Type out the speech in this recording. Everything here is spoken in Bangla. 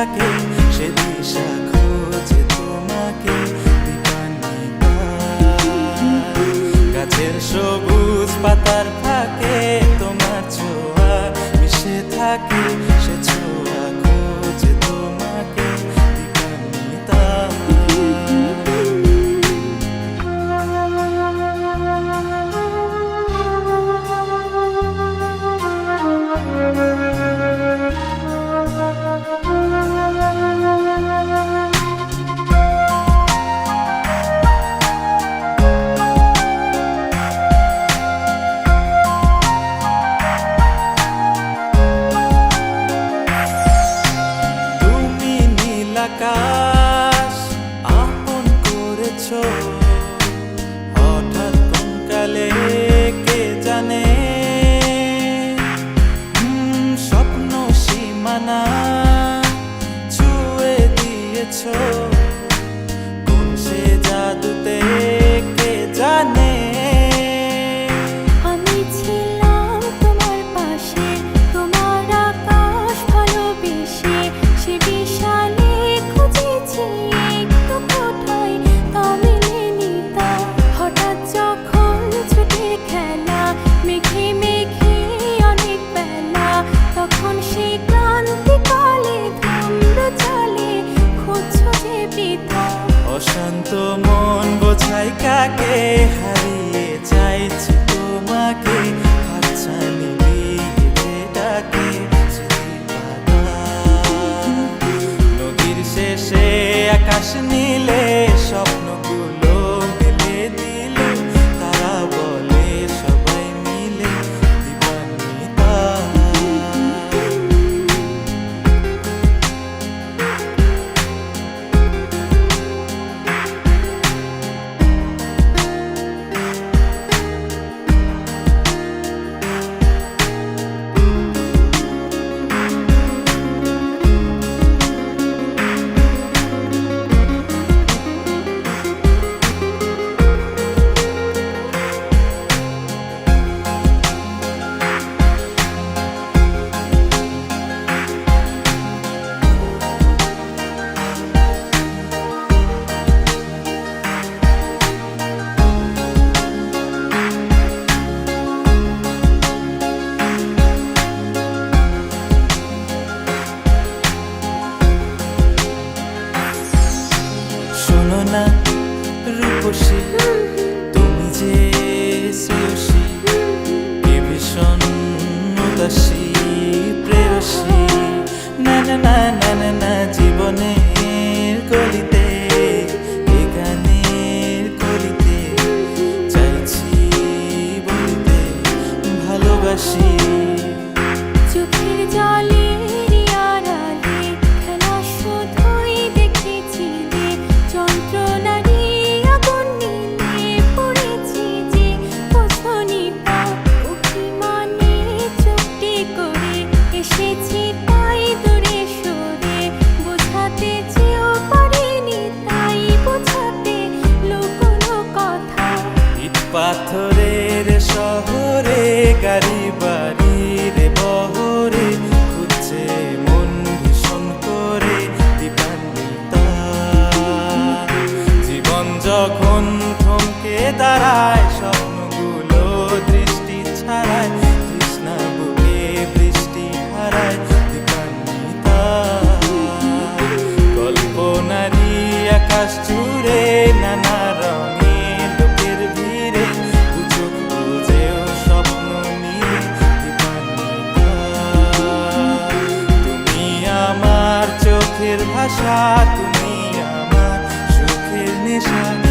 থাকে সে দিশা খোঁজে তোমাকে দীপান্বিতা। গাছের সবুজ পাতার ফাঁকে তোমার ছোঁয়া মিশে থাকে সে ছোঁয়া খোঁজে তোমাকে দীপান্বিতা। আকাশ আপন করেছো হঠাৎ কোন কালে কে জানে, স্বপ্ন সীমানা ছুঁয়ে দিয়েছো কোন সে জাদুতে কে জানে। অশান্ত মন বোঝাই কাকে হারিয়ে চাইছি তোমাকে হাতছানি দিয়ে ডাকে নদীর শেষে আকাশ নীলে স্বপ্নগুলো মেলে দিল তারা বলে সবাই মিলে দীপান্বিতা। না রূপসী তুমি যে শ্রেয়সী কে ভীষণ উদাসী প্রেয়সী না না না না না না জীবনের গলিতে এ গানের কলিতে চাইছি বলতে ভালোবাসি। চোখের জলে পাথরের শহরে গাড়ি বাড়ির বহরে খুঁজছে মন ভীষণ করে দীপান্বিতা। জীবন যখন থমকে দাঁড়ায় স্বপ্নগুলো দৃষ্টি ছাড়ায় তৃষ্ণা বুকে বৃষ্টি হারায় দীপান্বিতা। কল্পনারি আকাশ জুড়ে নানা রঙে চোখের ভাষা তুমি আমার সুখের নেশা।